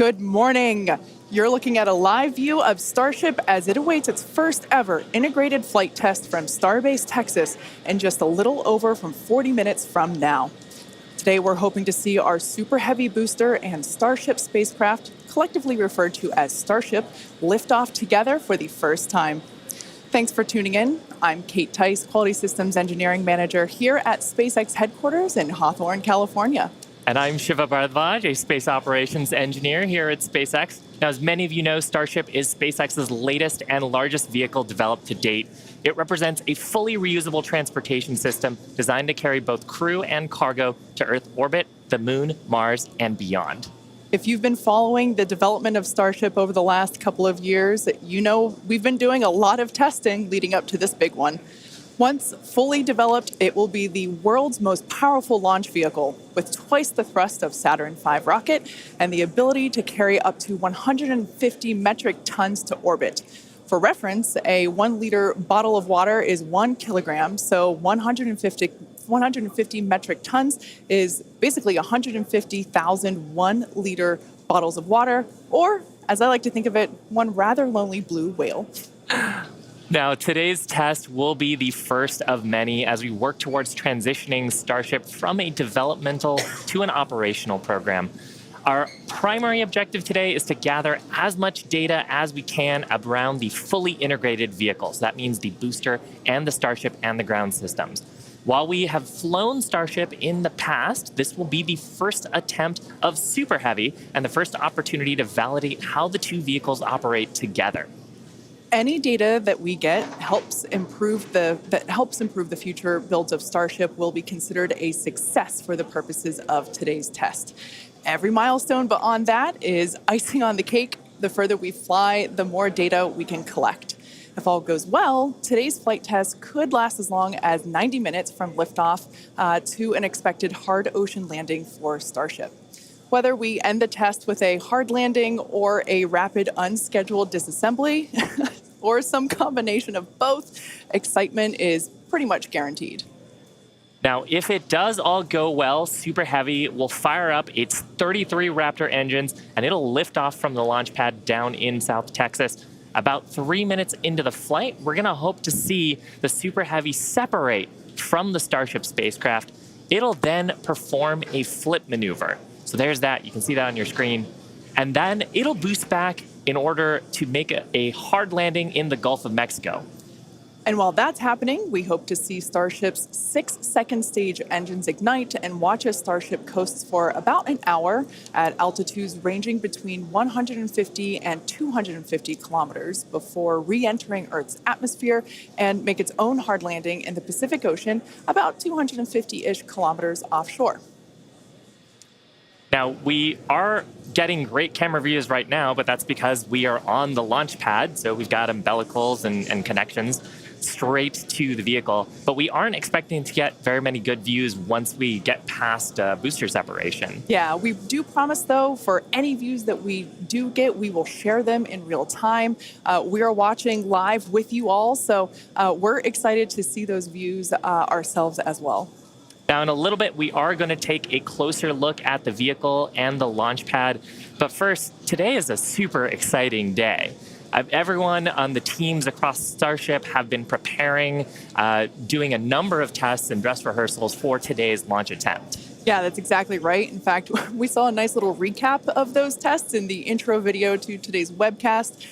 Good morning. You're looking at a live view of Starship as it awaits its first ever integrated flight test from Starbase, Texas, in just a little over from 40 minutes from now. Today, we're hoping to see our Super Heavy booster and Starship spacecraft, collectively referred to as Starship, lift off together for the first time. Thanks for tuning in. I'm Kate Tice, Quality Systems Engineering Manager here at SpaceX headquarters in Hawthorne, California. And I'm Shiva Bharadwaj, a space operations engineer here at SpaceX. Now, as many of you know, Starship is SpaceX's latest and largest vehicle developed to date. It represents a fully reusable transportation system designed to carry both crew and cargo to Earth orbit, the moon, Mars, and beyond. If you've been following the development of Starship over the last couple of years, you know we've been doing a lot of testing leading up to this big one. Once fully developed, it will be the world's most powerful launch vehicle with twice the thrust of Saturn V rocket and the ability to carry up to 150 metric tons to orbit. For reference, a 1-liter bottle of water is 1 kilogram, so 150 metric tons is basically 150,000 1-liter bottles of water, or, as I like to think of it, one rather lonely blue whale. Now, today's test will be the first of many as we work towards transitioning Starship from a developmental to an operational program. Our primary objective today is to gather as much data as we can around the fully integrated vehicles. That means the booster and the Starship and the ground systems. While we have flown Starship in the past, this will be the first attempt of Super Heavy and the first opportunity to validate how the two vehicles operate together. Any data that we get helps improve the future builds of Starship will be considered a success for the purposes of today's test. Every milestone beyond that is icing on the cake. The further we fly, the more data we can collect. If all goes well, today's flight test could last as long as 90 minutes from liftoff to an expected hard ocean landing for Starship. Whether we end the test with a hard landing or a rapid unscheduled disassembly, or some combination of both, excitement is pretty much guaranteed. Now, if it does all go well, Super Heavy will fire up its 33 Raptor engines, and it'll lift off from the launch pad down in South Texas. About 3 minutes into the flight, we're going to hope to see the Super Heavy separate from the Starship spacecraft. It'll then perform a flip maneuver. So there's that. You can see that on your screen. And then it'll boost back in order to make a hard landing in the Gulf of Mexico. And while that's happening, we hope to see Starship's 6 second stage engines ignite and watch as Starship coasts for about an hour at altitudes ranging between 150 and 250 kilometers before re-entering Earth's atmosphere and make its own hard landing in the Pacific Ocean about 250-ish kilometers offshore. Now, we are getting great camera views right now, but that's because we are on the launch pad, so we've got umbilicals and connections straight to the vehicle. But we aren't expecting to get very many good views once we get past booster separation. Yeah, we do promise, though, for any views that we do get, we will share them in real time. We are watching live with you all, so we're excited to see those views ourselves as well. Now, in a little bit, we are going to take a closer look at the vehicle and the launch pad. But first, today is a super exciting day. Everyone on the teams across Starship have been preparing, doing a number of tests and dress rehearsals for today's launch attempt. Yeah, that's exactly right. In fact, we saw a nice little recap of those tests in the intro video to today's webcast.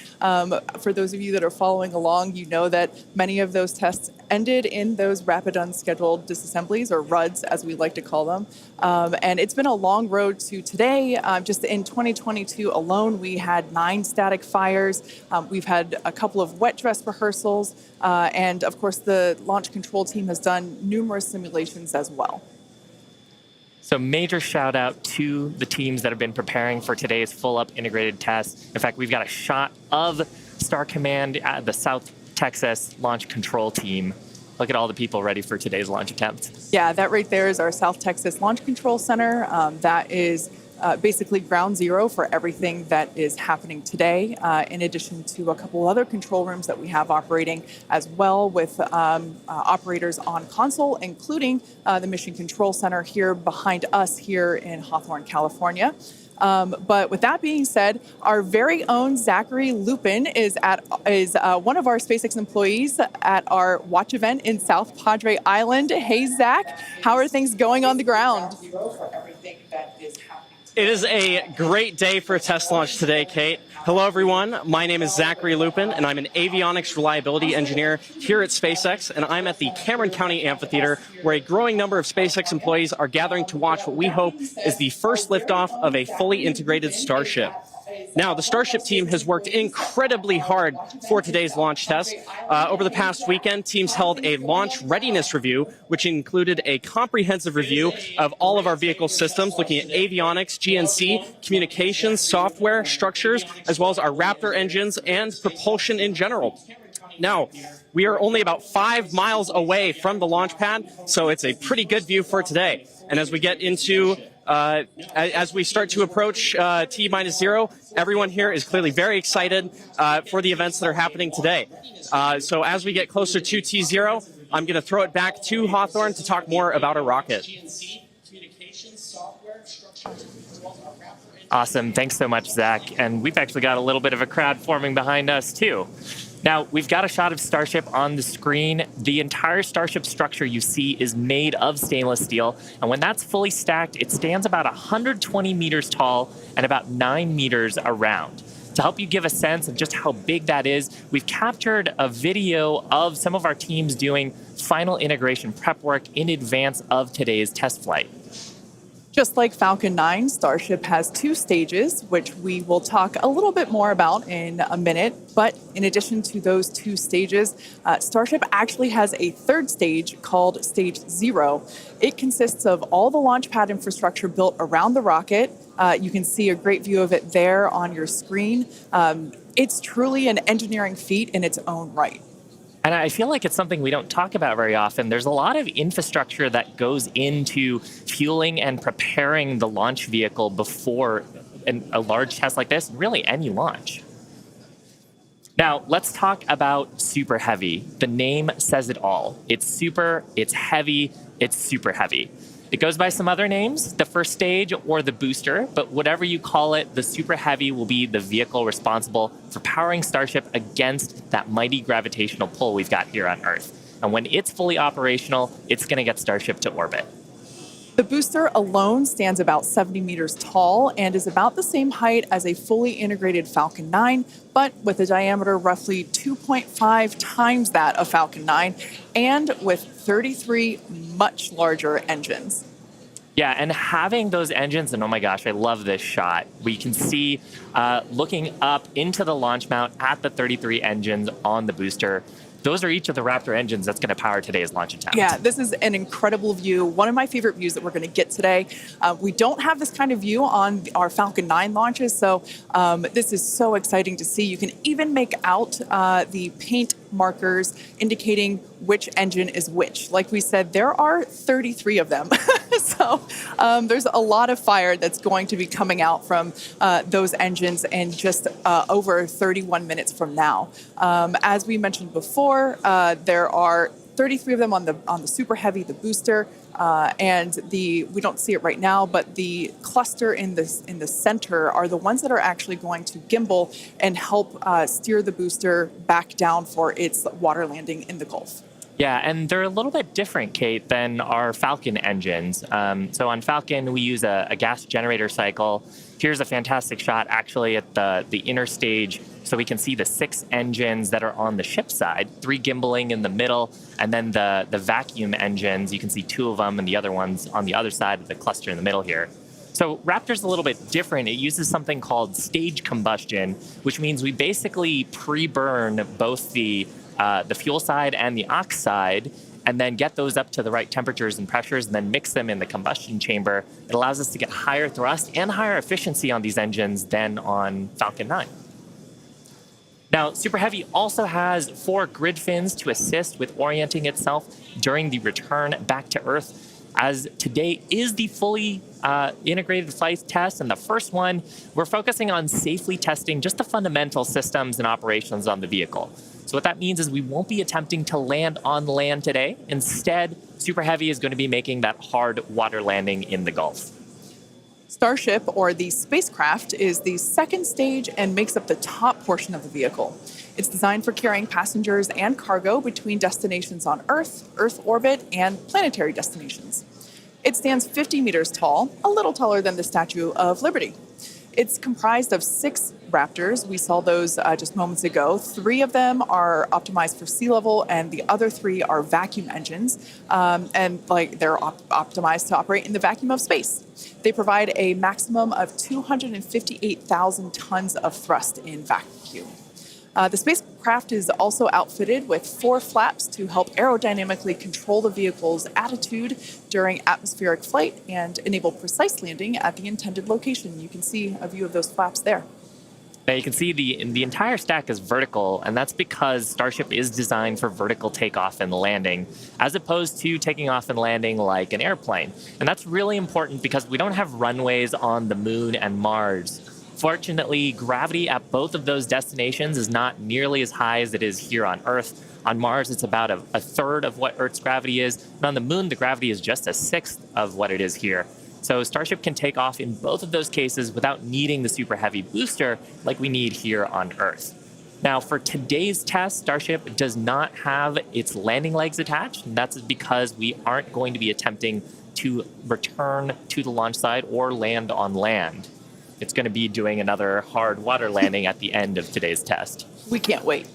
For those of you that are following along, you know that many of those tests ended in those rapid unscheduled disassemblies, or RUDs as we like to call them. And it's been a long road to today. Just in 2022 alone, we had 9 static fires. We've had a couple of wet dress rehearsals. And of course, the launch control team has done numerous simulations as well. So major shout out to the teams that have been preparing for today's full up integrated test. In fact, we've got a shot of Star Command at the South Texas launch control team. Look at all the people ready for today's launch attempt. Yeah, that right there is our South Texas Launch Control Center. That is basically ground zero for everything that is happening today, in addition to a couple other control rooms that we have operating as well with operators on console, including the Mission Control Center here behind us here in Hawthorne, California. But with that being said, our very own Zachary Lupin is one of our SpaceX employees at our watch event in South Padre Island. Hey, Zach, how are things going on the ground? It is a great day for a test launch today, Kate. Hello, everyone. My name is Zachary Lupin, and I'm an avionics reliability engineer here at SpaceX, and I'm at the Cameron County Amphitheater, where a growing number of SpaceX employees are gathering to watch what we hope is the first liftoff of a fully integrated Starship. Now, the Starship team has worked incredibly hard for today's launch test. Over the past weekend, teams held a launch readiness review, which included a comprehensive review of all of our vehicle systems, looking at avionics, GNC, communications, software, structures, as well as our Raptor engines and propulsion in general. Now, we are only about 5 miles away from the launch pad, so it's a pretty good view for today. And as we get into as we start to approach T-0, everyone here is clearly very excited for the events that are happening today. So as we get closer to T-0, I'm going to throw it back to Hawthorne to talk more about our rocket. Awesome. Thanks so much, Zach. And we've actually got a little bit of a crowd forming behind us, too. Now, we've got a shot of Starship on the screen. The entire Starship structure you see is made of stainless steel. And when that's fully stacked, it stands about 120 meters tall and about 9 meters around. To help you give a sense of just how big that is, we've captured a video of some of our teams doing final integration prep work in advance of today's test flight. Just like Falcon 9, Starship has 2 stages, which we will talk a little bit more about in a minute. But in addition to those 2 stages, Starship actually has a 3rd stage called Stage 0. It consists of all the launch pad infrastructure built around the rocket. You can see a great view of it there on your screen. It's truly an engineering feat in its own right. And I feel like it's something we don't talk about very often. There's a lot of infrastructure that goes into fueling and preparing the launch vehicle before a large test like this, really any launch. Now, let's talk about Super Heavy. The name says it all. It's super, it's heavy, it's super heavy. It goes by some other names, the first stage or the booster, but whatever you call it, the Super Heavy will be the vehicle responsible for powering Starship against that mighty gravitational pull we've got here on Earth. And when it's fully operational, it's going to get Starship to orbit. The booster alone stands about 70 meters tall and is about the same height as a fully integrated Falcon 9, but with a diameter roughly 2.5 times that of Falcon 9 and with 33 much larger engines. Yeah, and having those engines, and oh my gosh, I love this shot. We can see looking up into the launch mount at the 33 engines on the booster. Those are each of the Raptor engines that's going to power today's launch attempt. Yeah, this is an incredible view. One of my favorite views that we're going to get today. We don't have this kind of view on our Falcon 9 launches, so this is so exciting to see. You can even make out the paint markers indicating which engine is which. Like we said, there are 33 of them. So there's a lot of fire that's going to be coming out from those engines in just over 31 minutes from now. As we mentioned before, there are 33 of them on the Super Heavy, the booster, and we don't see it right now, but the cluster in the center are the ones that are actually going to gimbal and help steer the booster back down for its water landing in the Gulf. Yeah, and they're a little bit different, Kate, than our Falcon engines. So on Falcon, we use a gas generator cycle. Here's a fantastic shot, actually, at the inner stage, so we can see the 6 engines that are on the ship side, 3 gimbaling in the middle, and then the vacuum engines, you can see 2 of them, and the other ones on the other side of the cluster in the middle here. So Raptor's a little bit different. It uses something called stage combustion, which means we basically pre-burn both the fuel side and the aux side, and then get those up to the right temperatures and pressures, and then mix them in the combustion chamber. It allows us to get higher thrust and higher efficiency on these engines than on Falcon 9. Now, Super Heavy also has 4 grid fins to assist with orienting itself during the return back to Earth, as today is the fully integrated flight test, and the first one, we're focusing on safely testing just the fundamental systems and operations on the vehicle. So what that means is we won't be attempting to land on land today. Instead, Super Heavy is going to be making that hard water landing in the Gulf. Starship, or the spacecraft, is the second stage and makes up the top portion of the vehicle. It's designed for carrying passengers and cargo between destinations on Earth, Earth orbit, and planetary destinations. It stands 50 meters tall, a little taller than the Statue of Liberty. It's comprised of 6 Raptors. We saw those just moments ago. 3 of them are optimized for sea level, and the other 3 are vacuum engines, and they're optimized to operate in the vacuum of space. They provide a maximum of 258,000 tons of thrust in vacuum. The spacecraft is also outfitted with 4 flaps to help aerodynamically control the vehicle's attitude during atmospheric flight and enable precise landing at the intended location. You can see a view of those flaps there. Now you can see the entire stack is vertical, and that's because Starship is designed for vertical takeoff and landing, as opposed to taking off and landing like an airplane. And that's really important because we don't have runways on the Moon and Mars. Fortunately, gravity at both of those destinations is not nearly as high as it is here on Earth. On Mars, it's about a third of what Earth's gravity is, and on the Moon, the gravity is just a sixth of what it is here. So Starship can take off in both of those cases without needing the super heavy booster like we need here on Earth. Now, for today's test, Starship does not have its landing legs attached, and that's because we aren't going to be attempting to return to the launch site or land on land. It's going to be doing another hard water landing at the end of today's test. We can't wait.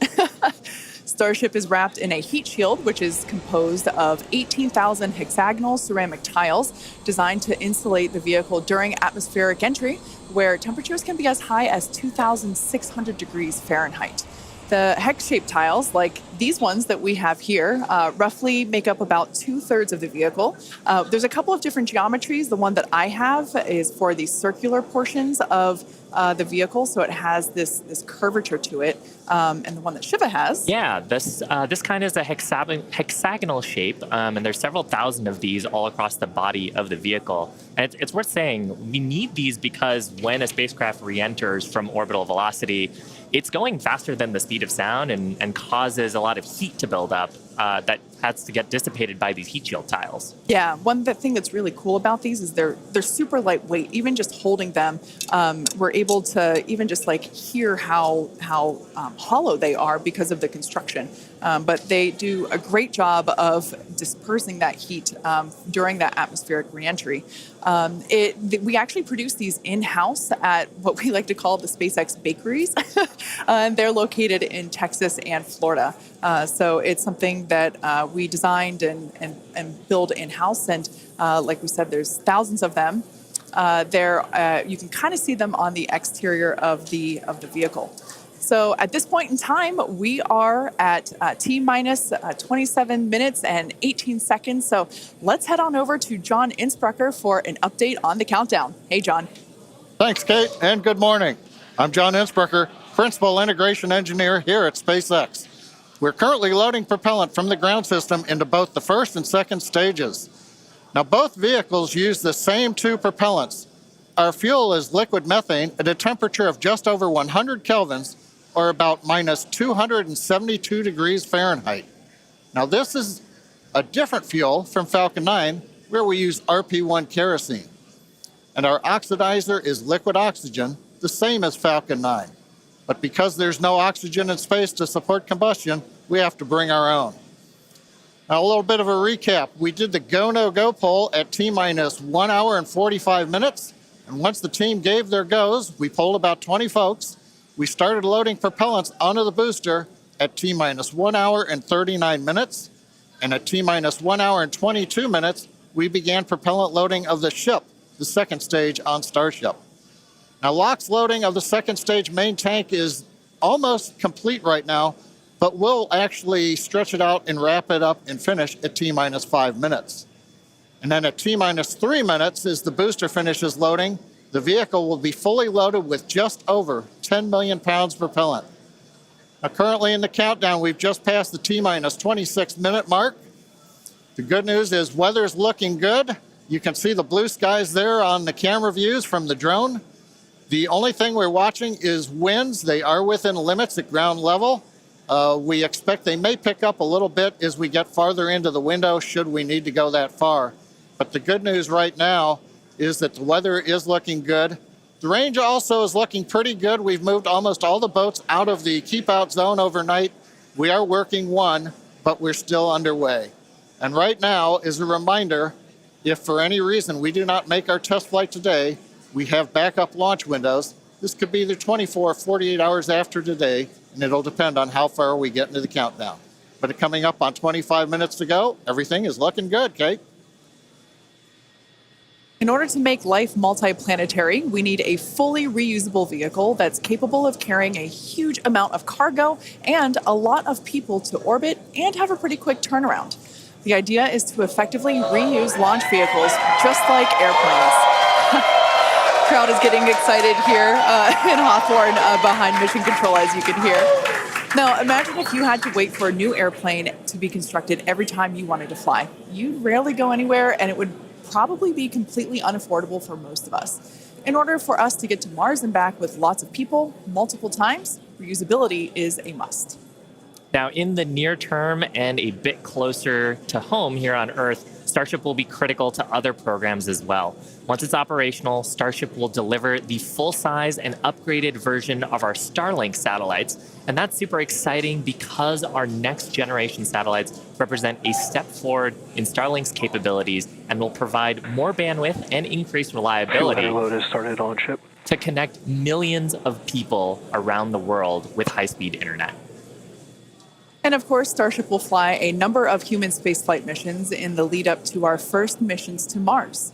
Starship is wrapped in a heat shield, which is composed of 18,000 hexagonal ceramic tiles designed to insulate the vehicle during atmospheric entry, where temperatures can be as high as 2,600 degrees Fahrenheit. The hex-shaped tiles, like these ones that we have here, roughly make up about 2/3 of the vehicle. There's a couple of different geometries. The one that I have is for the circular portions of the vehicle, so it has this curvature to it, and the one that Shiva has. Yeah, this kind is a hexagonal shape, and there's several thousand of these all across the body of the vehicle. And it's worth saying we need these because when a spacecraft re-enters from orbital velocity, it's going faster than the speed of sound and causes a lot of heat to build up that has to get dissipated by these heat shield tiles. Yeah, one thing that's really cool about these is they're super lightweight. Even just holding them, we're able to even just like hear how hollow they are because of the construction. But they do a great job of dispersing that heat during that atmospheric reentry. We actually produce these in-house at what we like to call the SpaceX bakeries. And they're located in Texas and Florida. So it's something that we designed and build in-house. And like we said, there's thousands of them. You can kind of see them on the exterior of the vehicle. So at this point in time, we are at T-minus 27 minutes and 18 seconds. So let's head on over to John Innsbrucker for an update on the countdown. Hey, John. Thanks, Kate, and good morning. I'm John Innsbrucker, Principal Integration Engineer here at SpaceX. We're currently loading propellant from the ground system into both the first and second stages. Now, both vehicles use the same 2 propellants. Our fuel is liquid methane at a temperature of just over 100 kelvins, or about minus 272 degrees Fahrenheit. Now, this is a different fuel from Falcon 9, where we use RP1 kerosene. And our oxidizer is liquid oxygen, the same as Falcon 9. But because there's no oxygen in space to support combustion, we have to bring our own. Now, a little bit of a recap. We did the go, no go poll at T-minus 1 hour and 45 minutes. And once the team gave their goes, we polled about 20 folks. We started loading propellants onto the booster at T-minus 1 hour and 39 minutes. And at T-minus 1 hour and 22 minutes, we began propellant loading of the ship, the second stage on Starship. Now, LOX loading of the second stage main tank is almost complete right now, but we'll actually stretch it out and wrap it up and finish at T-minus 5 minutes. And then at T-minus 3 minutes, as the booster finishes loading, the vehicle will be fully loaded with just over 10 million pounds propellant. Now, currently in the countdown, we've just passed the T-minus 26 minute mark. The good news is weather's looking good. You can see the blue skies there on the camera views from the drone. The only thing we're watching is winds. They are within limits at ground level. We expect they may pick up a little bit as we get farther into the window should we need to go that far. But the good news right now is that the weather is looking good. The range also is looking pretty good. We've moved almost all the boats out of the keep out zone overnight. We are working one, but we're still underway. And right now is a reminder, if for any reason we do not make our test flight today, we have backup launch windows. This could be either 24 or 48 hours after today, and it'll depend on how far we get into the countdown. But coming up on 25 minutes to go, everything is looking good, Kate. In order to make life multiplanetary, we need a fully reusable vehicle that's capable of carrying a huge amount of cargo and a lot of people to orbit and have a pretty quick turnaround. The idea is to effectively reuse launch vehicles just like airplanes. Crowd is getting excited here in Hawthorne behind Mission Control, as you can hear. Now, imagine if you had to wait for a new airplane to be constructed every time you wanted to fly. You'd rarely go anywhere, and it would probably be completely unaffordable for most of us. In order for us to get to Mars and back with lots of people, multiple times, reusability is a must. Now, in the near term and a bit closer to home here on Earth, Starship will be critical to other programs as well. Once it's operational, Starship will deliver the full-size and upgraded version of our Starlink satellites. And that's super exciting because our next generation satellites represent a step forward in Starlink's capabilities and will provide more bandwidth and increased reliability to connect millions of people around the world with high-speed internet. And of course, Starship will fly a number of human spaceflight missions in the lead up to our first missions to Mars.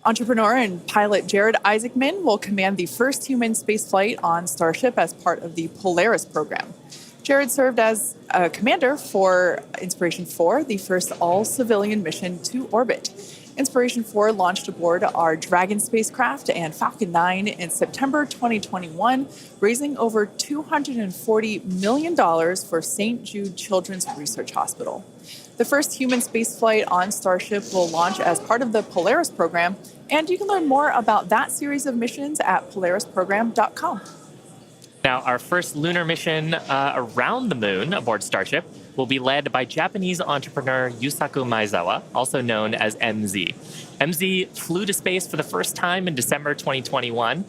Entrepreneur and pilot Jared Isaacman will command the first human spaceflight on Starship as part of the Polaris program. Jared served as a commander for Inspiration 4, the first all-civilian mission to orbit. Inspiration 4 launched aboard our Dragon spacecraft and Falcon 9 in September 2021, raising over $240 million for St. Jude Children's Research Hospital. The first human spaceflight on Starship will launch as part of the Polaris program, and you can learn more about that series of missions at polarisprogram.com. Now, our first lunar mission around the moon aboard Starship will be led by Japanese entrepreneur Yusaku Maezawa, also known as MZ. MZ flew to space for the first time in December 2021,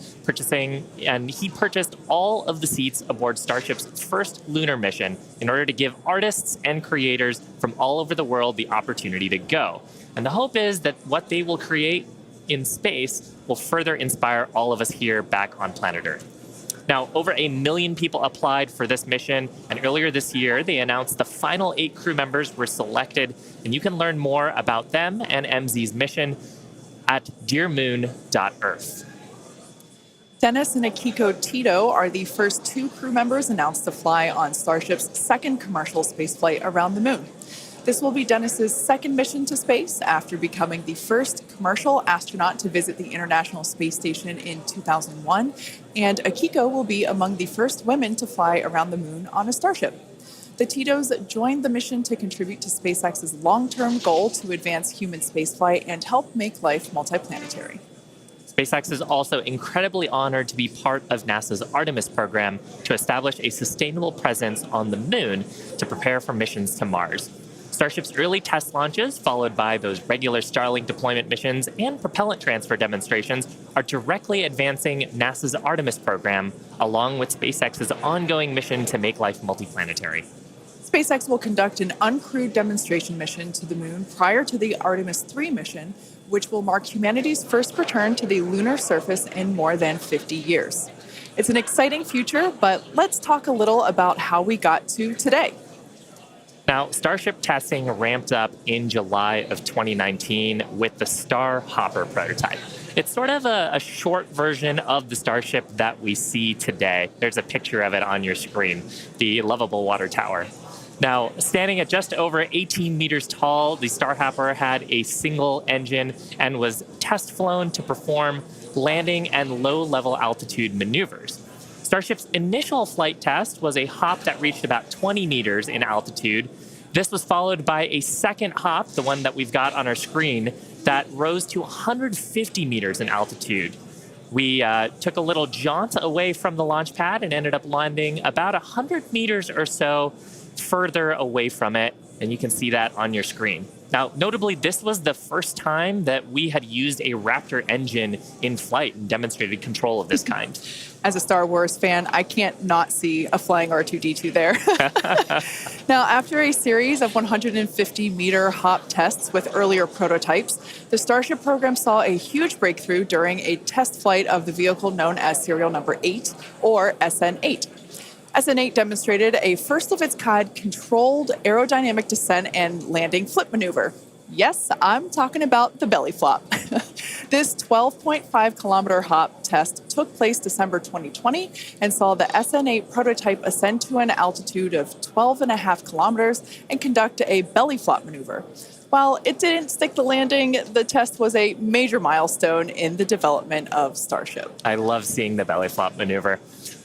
and he purchased all of the seats aboard Starship's first lunar mission in order to give artists and creators from all over the world the opportunity to go. And the hope is that what they will create in space will further inspire all of us here back on planet Earth. Now, over 1 million people applied for this mission, and earlier this year, they announced the final 8 crew members were selected, and you can learn more about them and MZ's mission at dearmoon.earth. Dennis and Akiko Tito are the first 2 crew members announced to fly on Starship's second commercial spaceflight around the moon. This will be Dennis's second mission to space after becoming the first commercial astronaut to visit the International Space Station in 2001, and Akiko will be among the first women to fly around the moon on a Starship. The Titos joined the mission to contribute to SpaceX's long-term goal to advance human spaceflight and help make life multiplanetary. SpaceX is also incredibly honored to be part of NASA's Artemis program to establish a sustainable presence on the moon to prepare for missions to Mars. Starship's early test launches, followed by those regular Starlink deployment missions and propellant transfer demonstrations, are directly advancing NASA's Artemis program, along with SpaceX's ongoing mission to make life multiplanetary. SpaceX will conduct an uncrewed demonstration mission to the moon prior to the Artemis 3 mission, which will mark humanity's first return to the lunar surface in more than 50 years. It's an exciting future, but let's talk a little about how we got to today. Now, Starship testing ramped up in July of 2019 with the Star Hopper prototype. It's sort of a short version of the Starship that we see today. There's a picture of it on your screen, the lovable water tower. Now, standing at just over 18 meters tall, the Star Hopper had a single engine and was test flown to perform landing and low-level altitude maneuvers. Starship's initial flight test was a hop that reached about 20 meters in altitude. This was followed by a second hop, the one that we've got on our screen, that rose to 150 meters in altitude. We took a little jaunt away from the launch pad and ended up landing about 100 meters or so further away from it, and you can see that on your screen. Now, notably, this was the first time that we had used a Raptor engine in flight and demonstrated control of this kind. As a Star Wars fan, I can't not see a flying R2-D2 there. Now, after a series of 150-meter hop tests with earlier prototypes, the Starship program saw a huge breakthrough during a test flight of the vehicle known as serial number 8, or SN8. SN8 demonstrated a first-of-its-kind controlled aerodynamic descent and landing flip maneuver. Yes, I'm talking about the belly flop. This 12.5-kilometer hop test took place December 2020 and saw the SN8 prototype ascend to an altitude of 12.5 kilometers and conduct a belly flop maneuver. While it didn't stick the landing, the test was a major milestone in the development of Starship. I love seeing the belly flop maneuver.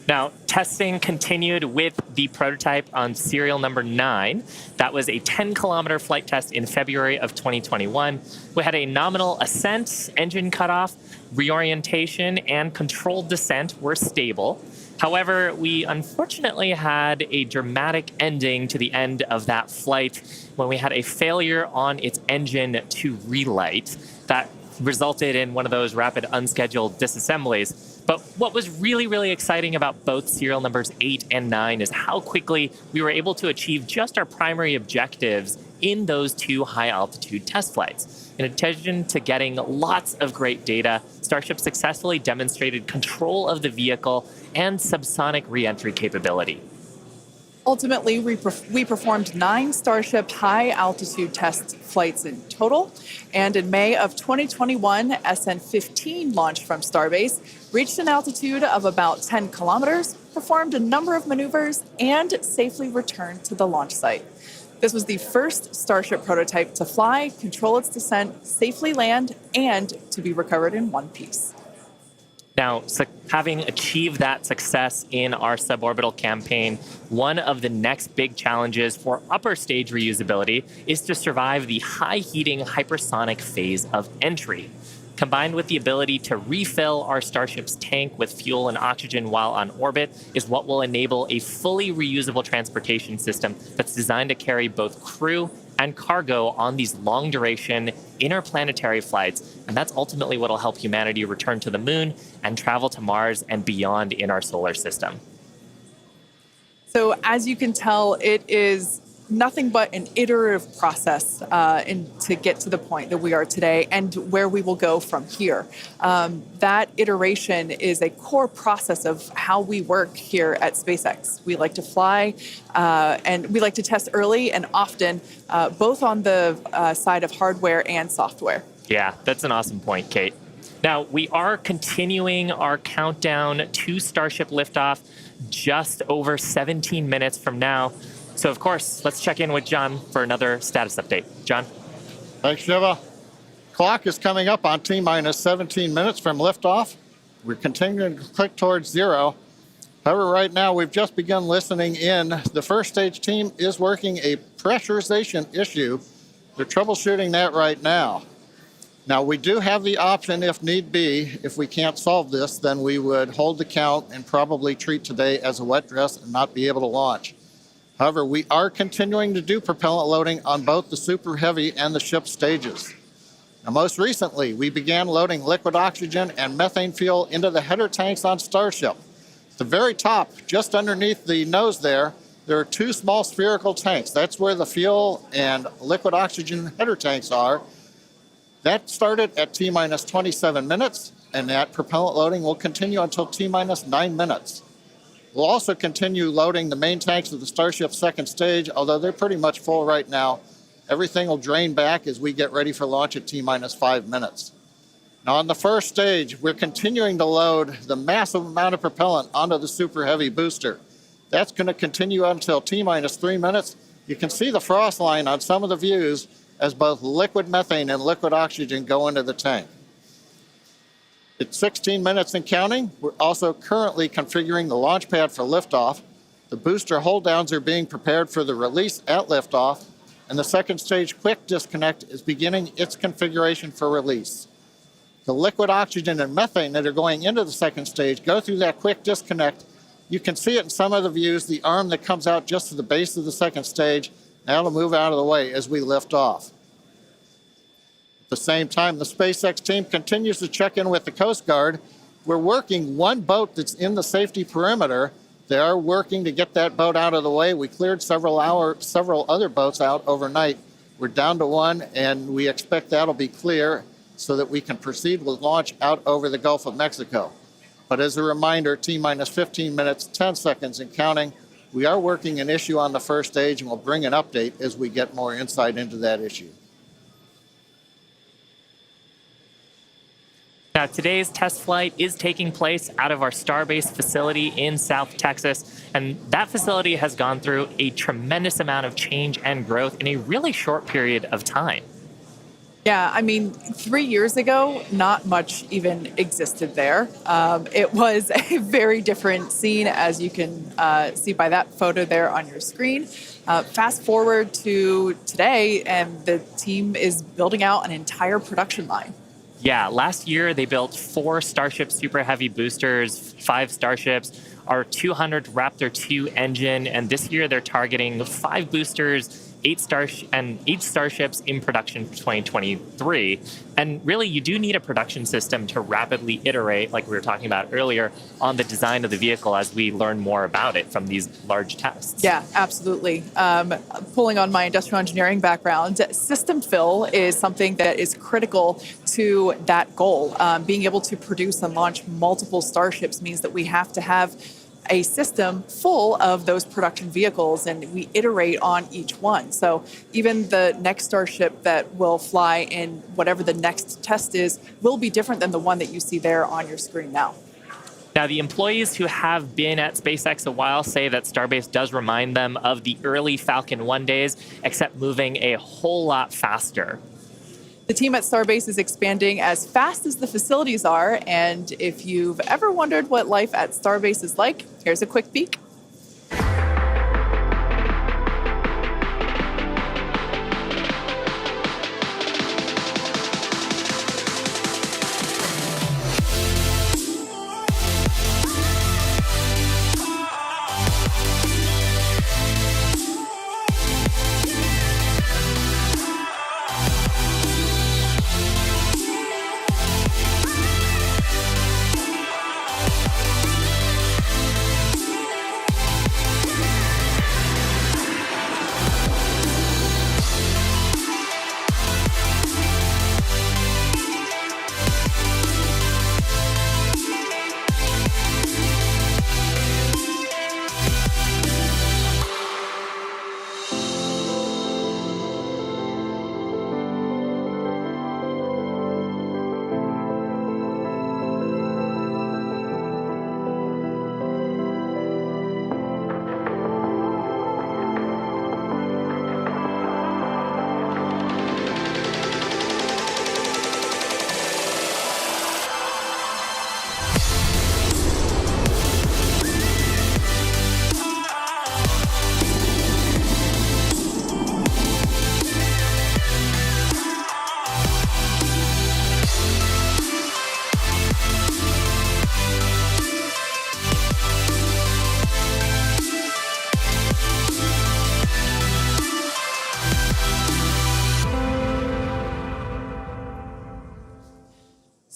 Now, testing continued with the prototype on serial number 9. That was a 10-kilometer flight test in February of 2021. We had a nominal ascent, engine cutoff, reorientation, and controlled descent were stable. However, we unfortunately had a dramatic ending to the end of that flight when we had a failure on its engine to relight. That resulted in one of those rapid unscheduled disassemblies. But what was really, really exciting about both serial numbers 8 and 9 is how quickly we were able to achieve just our primary objectives in those 2 high-altitude test flights. In addition to getting lots of great data, Starship successfully demonstrated control of the vehicle and subsonic re-entry capability. Ultimately, we performed 9 Starship high-altitude test flights in total, and in May of 2021, SN15 launched from Starbase, reached an altitude of about 10 kilometers, performed a number of maneuvers, and safely returned to the launch site. This was the first Starship prototype to fly, control its descent, safely land, and to be recovered in one piece. Now, having achieved that success in our suborbital campaign, one of the next big challenges for upper stage reusability is to survive the high heating hypersonic phase of entry. Combined with the ability to refill our Starship's tank with fuel and oxygen while on orbit is what will enable a fully reusable transportation system that's designed to carry both crew and cargo on these long-duration interplanetary flights, and that's ultimately what will help humanity return to the moon and travel to Mars and beyond in our solar system. So as you can tell, it is nothing but an iterative process to get to the point that we are today and where we will go from here. That iteration is a core process of how we work here at SpaceX. We like to fly and we like to test early and often, both on the side of hardware and software. Yeah, that's an awesome point, Kate. Now, we are continuing our countdown to Starship liftoff just over 17 minutes from now. So, of course, let's check in with John for another status update. John? Thanks, Shiva. Clock is coming up on T-minus 17 minutes from liftoff. We're continuing to click towards 0. However, right now we've just begun listening in. The first stage team is working a pressurization issue. They're troubleshooting that right now. Now, we do have the option, if need be, if we can't solve this, then we would hold the count and probably treat today as a wet dress and not be able to launch. However, we are continuing to do propellant loading on both the Super Heavy and the ship stages. Now, most recently, we began loading liquid oxygen and methane fuel into the header tanks on Starship. At the very top, just underneath the nose there are 2 small spherical tanks. That's where the fuel and liquid oxygen header tanks are. That started at T-minus 27 minutes, and that propellant loading will continue until T-minus 9 minutes. We'll also continue loading the main tanks of the Starship second stage, although they're pretty much full right now. Everything will drain back as we get ready for launch at T-minus 5 minutes. Now, on the first stage, we're continuing to load the massive amount of propellant onto the Super Heavy booster. That's going to continue until T-minus 3 minutes. You can see the frost line on some of the views as both liquid methane and liquid oxygen go into the tank. It's 16 minutes and counting. We're also currently configuring the launch pad for liftoff. The booster hold downs are being prepared for the release at liftoff, and the second stage quick disconnect is beginning its configuration for release. The liquid oxygen and methane that are going into the second stage go through that quick disconnect. You can see it in some of the views, the arm that comes out just to the base of the second stage. Now it'll move out of the way as we lift off. At the same time, the SpaceX team continues to check in with the Coast Guard. We're working one boat that's in the safety perimeter. They are working to get that boat out of the way. We cleared several other boats out overnight. We're down to one, and we expect that'll be clear so that we can proceed with launch out over the Gulf of Mexico. But as a reminder, T-minus 15 minutes, 10 seconds and counting. We are working an issue on the first stage, and we'll bring an update as we get more insight into that issue. Now, today's test flight is taking place out of our Starbase facility in South Texas, and that facility has gone through a tremendous amount of change and growth in a really short period of time. Yeah, I mean, 3 years ago, not much even existed there. It was a very different scene, as you can see by that photo there on your screen. Fast forward to today, and the team is building out an entire production line. Yeah, last year they built 4 Starship Super Heavy boosters, 5 Starships, our 200 Raptor 2 engine, and this year they're targeting 5 boosters, 8 Starships in production for 2023. And really, you do need a production system to rapidly iterate, like we were talking about earlier, on the design of the vehicle as we learn more about it from these large tests. Yeah, absolutely. Pulling on my industrial engineering background, system fill is something that is critical to that goal. Being able to produce and launch multiple Starships means that we have to have a system full of those production vehicles, and we iterate on each one. So even the next Starship that will fly in whatever the next test is will be different than the one that you see there on your screen now. Now, the employees who have been at SpaceX a while say that Starbase does remind them of the early Falcon 1 days, except moving a whole lot faster. The team at Starbase is expanding as fast as the facilities are, and if you've ever wondered what life at Starbase is like, here's a quick peek.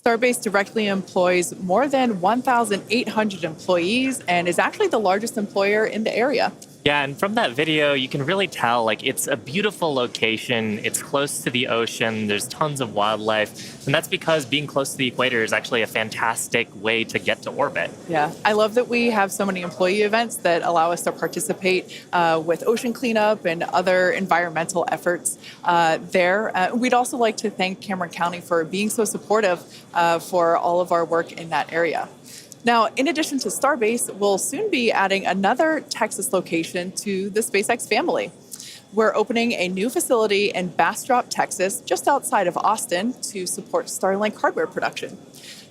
Starbase directly employs more than 1,800 employees and is actually the largest employer in the area. Yeah, and from that video, you can really tell, like, it's a beautiful location. It's close to the ocean. There's tons of wildlife. And that's because being close to the equator is actually a fantastic way to get to orbit. Yeah, I love that we have so many employee events that allow us to participate with ocean cleanup and other environmental efforts there. We'd also like to thank Cameron County for being so supportive for all of our work in that area. Now, in addition to Starbase, we'll soon be adding another Texas location to the SpaceX family. We're opening a new facility in Bastrop, Texas, just outside of Austin, to support Starlink hardware production.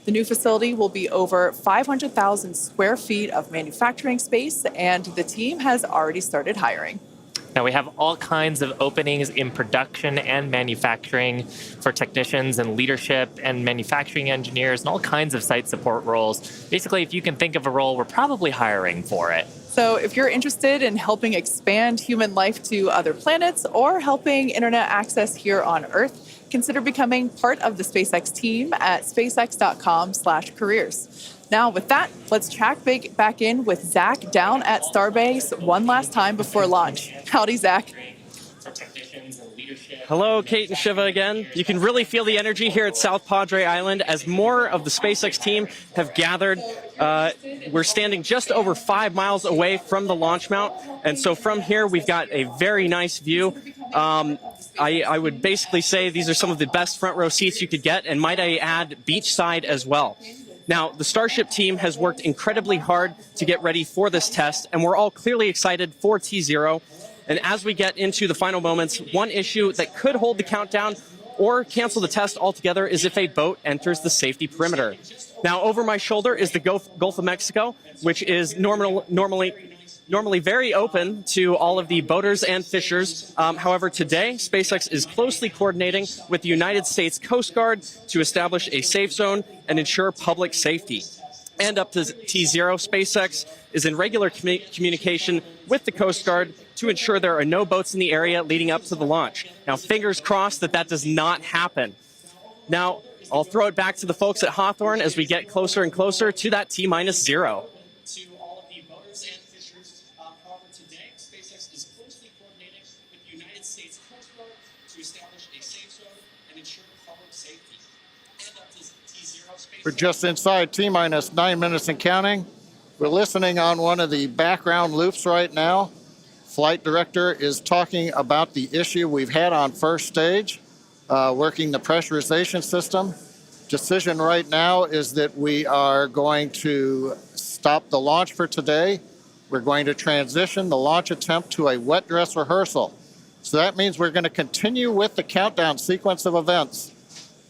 The new facility will be over 500,000 square feet of manufacturing space, and the team has already started hiring. Now, we have all kinds of openings in production and manufacturing for technicians and leadership and manufacturing engineers and all kinds of site support roles. Basically, if you can think of a role, we're probably hiring for it. So if you're interested in helping expand human life to other planets or helping internet access here on Earth, Consider becoming part of the SpaceX team at spacex.com/careers. Now, with that, let's check back in with Zach down at Starbase one last time before launch. Howdy, Zach. Hello, Kate and Shiva again. You can really feel the energy here at South Padre Island as more of the SpaceX team have gathered. We're standing just over 5 miles away from the launch mount, and so from here we've got a very nice view. I would basically say these are some of the best front row seats you could get, and might I add, beachside as well. Now, the Starship team has worked incredibly hard to get ready for this test, and we're all clearly excited for T0. And as we get into the final moments, one issue that could hold the countdown or cancel the test altogether is if a boat enters the safety perimeter. Now, over my shoulder is the Gulf of Mexico, which is normally very open to all of the boaters and fishers. However, today, SpaceX is closely coordinating with the United States Coast Guard to establish a safe zone and ensure public safety. And up to T0, SpaceX is in regular communication with the Coast Guard to ensure there are no boats in the area leading up to the launch. Now, fingers crossed that that does not happen. Now, I'll throw it back to the folks at Hawthorne as we get closer and closer to that T-0. To all of the boaters and fishers, however, today, SpaceX is closely coordinating with the United States Coast Guard to establish a safe zone and ensure public safety. And up to T0, SpaceX... We're just inside T-minus 9 minutes and counting. We're listening on one of the background loops right now. Flight director is talking about the issue we've had on first stage, working the pressurization system. Decision right now is that we are going to stop the launch for today. We're going to transition the launch attempt to a wet dress rehearsal. So that means we're going to continue with the countdown sequence of events.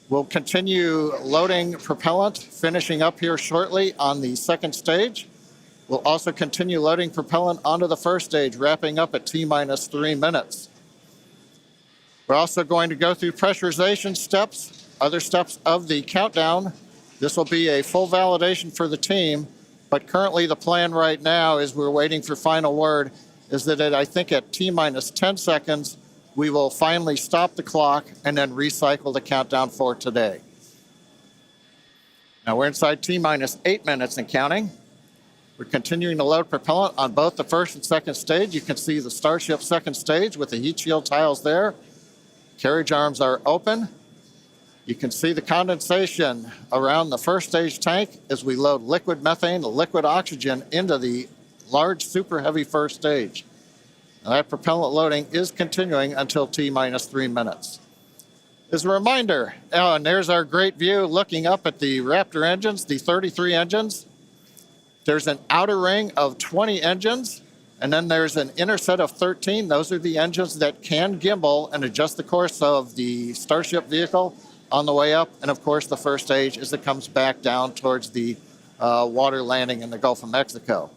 We'll continue loading propellant, finishing up here shortly on the second stage. We'll also continue loading propellant onto the first stage, wrapping up at T-minus 3 minutes. We're also going to go through pressurization steps, other steps of the countdown. This will be a full validation for the team, but currently the plan right now is we're waiting for final word, is that I think at T-minus 10 seconds, we will finally stop the clock and then recycle the countdown for today. Now we're inside T-minus 8 minutes and counting. We're continuing to load propellant on both the first and second stage. You can see the Starship second stage with the heat shield tiles there. Carriage arms are open. You can see the condensation around the first stage tank as we load liquid methane, liquid oxygen into the large super heavy first stage. Now that propellant loading is continuing until T-minus 3 minutes. As a reminder, and there's our great view looking up at the Raptor engines, the 33 engines. There's an outer ring of 20 engines, and then there's an inner set of 13. Those are the engines that can gimbal and adjust the course of the Starship vehicle on the way up. And of course, the first stage as it comes back down towards the water landing in the Gulf of Mexico.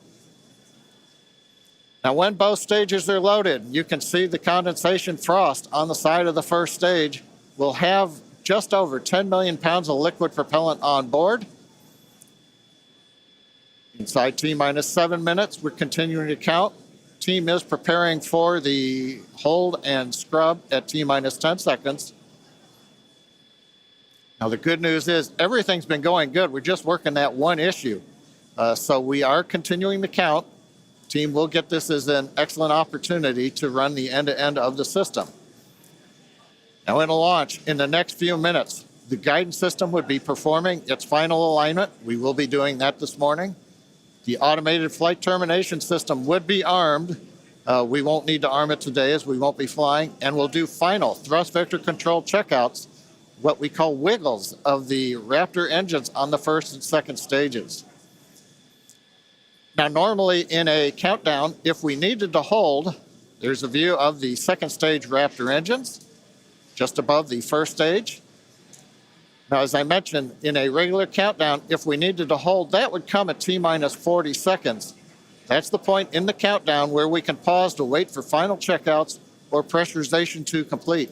Now, when both stages are loaded, you can see the condensation frost on the side of the first stage. We'll have just over 10 million pounds of liquid propellant on board. Inside T-minus 7 minutes, we're continuing to count. Team is preparing for the hold and scrub at T-minus 10 seconds. Now, the good news is everything's been going good. We're just working that one issue. So we are continuing to count. Team will get this as an excellent opportunity to run the end-to-end of the system. Now, in a launch, in the next few minutes, the guidance system would be performing its final alignment. We will be doing that this morning. The automated flight termination system would be armed. We won't need to arm it today as we won't be flying. And we'll do final thrust vector control checkouts, what we call wiggles of the Raptor engines on the first and second stages. Now, normally in a countdown, if we needed to hold, there's a view of the second stage Raptor engines just above the first stage. Now, as I mentioned, in a regular countdown, if we needed to hold, that would come at T-minus 40 seconds. That's the point in the countdown where we can pause to wait for final checkouts or pressurization to complete.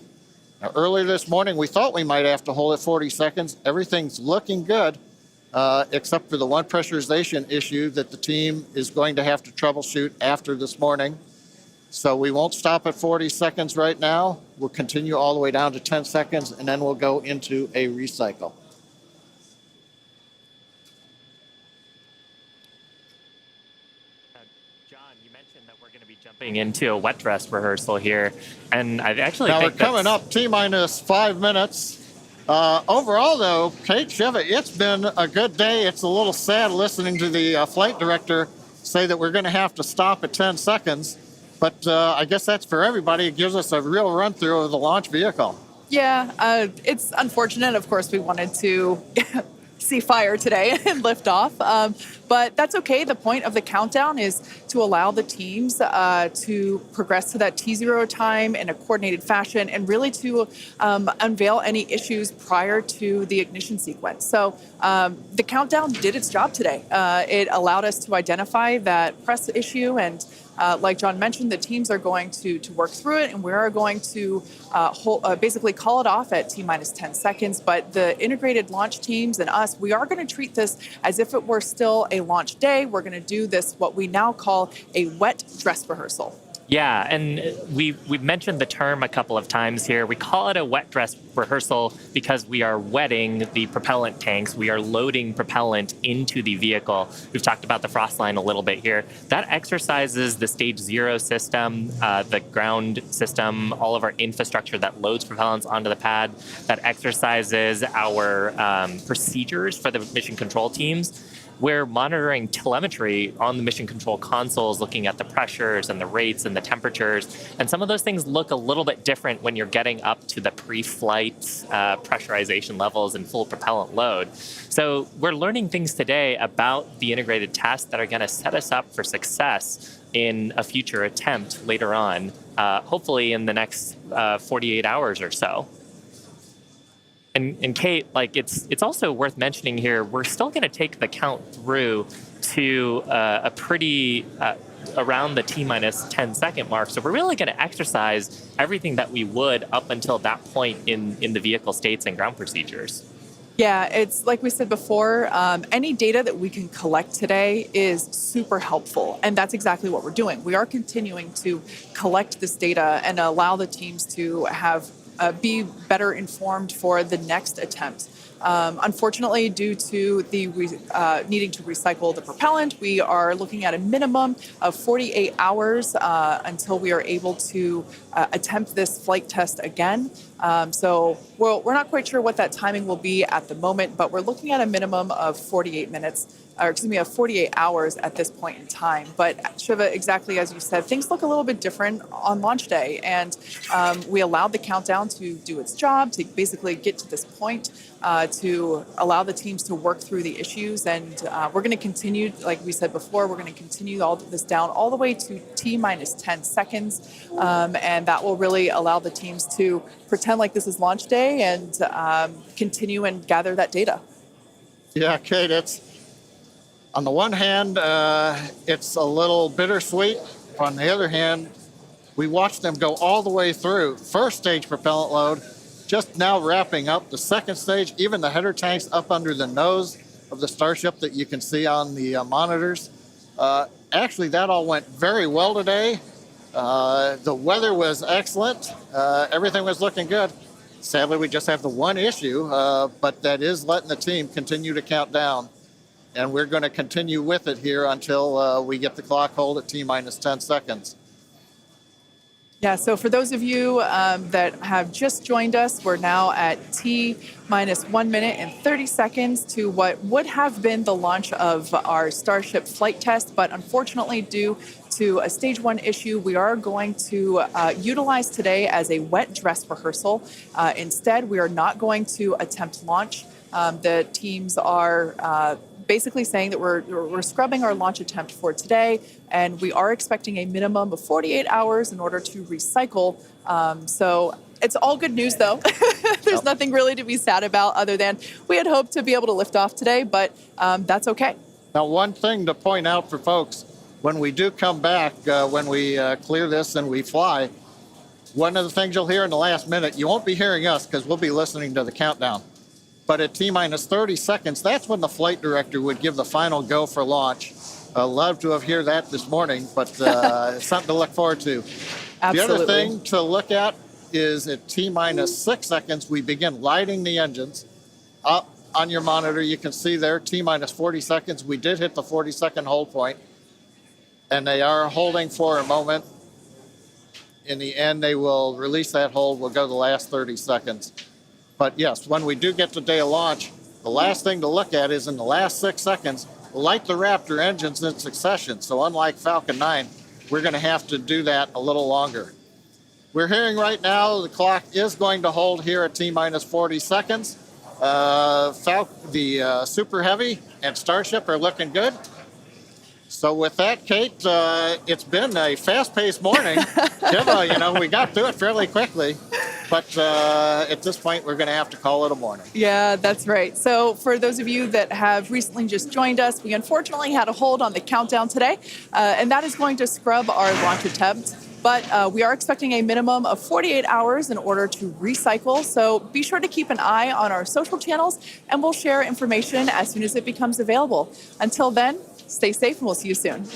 Now, earlier this morning, we thought we might have to hold at 40 seconds. Everything's looking good, except for the one pressurization issue that the team is going to have to troubleshoot after this morning. So we won't stop at 40 seconds right now. We'll continue all the way down to 10 seconds, and then we'll go into a recycle. John, you mentioned that we're going to be jumping into a wet dress rehearsal here, and I actually Now think we're coming up T-minus 5 minutes. Overall, though, Kate, Shiva, it's been a good day. It's a little sad listening to the flight director say that we're going to have to stop at 10 seconds. But I guess that's for everybody. It gives us a real run through of the launch vehicle. Yeah, it's unfortunate. Of course, we wanted to see fire today and lift off. But that's okay. The point of the countdown is to allow the teams to progress to that T0 time in a coordinated fashion and really to unveil any issues prior to the ignition sequence. So the countdown did its job today. It allowed us to identify that press issue, and like John mentioned, the teams are going to work through it, and we are going to basically call it off at T-minus 10 seconds. But the integrated launch teams and us, we are going to treat this as if it were still a launch day. We're going to do this, what we now call a wet dress rehearsal. Yeah, and we've mentioned the term a couple of times here. We call it a wet dress rehearsal because we are wetting the propellant tanks. We are loading propellant into the vehicle. We've talked about the frost line a little bit here. That exercises the stage 0 system, the ground system, all of our infrastructure that loads propellants onto the pad. That exercises our procedures for the mission control teams. We're monitoring telemetry on the mission control consoles, looking at the pressures and the rates and the temperatures. And some of those things look a little bit different when you're getting up to the pre-flight pressurization levels and full propellant load. So we're learning things today about the integrated tests that are going to set us up for success in a future attempt later on, hopefully in the next 48 hours or so. And Kate, like it's also worth mentioning here, we're still going to take the count through to a pretty around the T-minus 10 second mark. So we're really going to exercise everything that we would up until that point in the vehicle states and ground procedures. Yeah, it's like we said before, any data that we can collect today is super helpful. And that's exactly what we're doing. We are continuing to collect this data and allow the teams to have be better informed for the next attempt. Unfortunately, due to the needing to recycle the propellant, we are looking at a minimum of 48 hours until we are able to attempt this flight test again. So we're not quite sure what that timing will be at the moment, but we're looking at a minimum of 48 minutes, or excuse me, of 48 hours at this point in time. But Shiva, exactly as you said, things look a little bit different on launch day, and we allowed the countdown to do its job, to basically get to this point, to allow the teams to work through the issues. And we're going to continue, like we said before, we're going to continue all this down all the way to T-minus 10 seconds. And that will really allow the teams to pretend like this is launch day and continue and gather that data. Yeah, Kate, it's on the one hand, it's a little bittersweet. On the other hand, we watched them go all the way through. First stage propellant load, just now wrapping up. The second stage, even the header tanks up under the nose of the Starship that you can see on the monitors. Actually, that all went very well today. The weather was excellent. Everything was looking good. Sadly, we just have the one issue, but that is letting the team continue to count down. And we're going to continue with it here until we get the clock hold at T-minus 10 seconds. Yeah, so for those of you that have just joined us, we're now at T-minus 1 minute and 30 seconds to what would have been the launch of our Starship flight test. But unfortunately, due to a stage 1 issue, we are going to utilize today as a wet dress rehearsal. Instead, we are not going to attempt launch. The teams are basically saying that we're scrubbing our launch attempt for today, and we are expecting a minimum of 48 hours in order to recycle. So it's all good news, though. There's nothing really to be sad about other than we had hoped to be able to lift off today, but that's okay. Now, one thing to point out for folks, when we do come back, when we clear this and we fly, one of the things you'll hear in the last minute, you won't be hearing us because we'll be listening to the countdown. But at T-minus 30 seconds, that's when the flight director would give the final go for launch. Love to have heard that this morning, but it's something to look forward to. Absolutely. The other thing to look at is at T-minus 6 seconds, we begin lighting the engines. Up on your monitor, you can see there, T-minus 40 seconds. We did hit the 40-second hold point, and they are holding for a moment. In the end, they will release that hold. We'll go the last 30 seconds. But yes, when we do get to day of launch, the last thing to look at is in the last 6 seconds, light the Raptor engines in succession. So unlike Falcon 9, we're going to have to do that a little longer. We're hearing right now the clock is going to hold here at T-minus 40 seconds. The Super Heavy and Starship are looking good. So with that, Kate, it's been a fast-paced morning. We got through it fairly quickly. But at this point, we're going to have to call it a morning. Yeah, that's right. So for those of you that have recently just joined us, we unfortunately had a hold on the countdown today, and that is going to scrub our launch attempts. But we are expecting a minimum of 48 hours in order to recycle. So be sure to keep an eye on our social channels, and we'll share information as soon as it becomes available. Until then, stay safe, and we'll see you soon.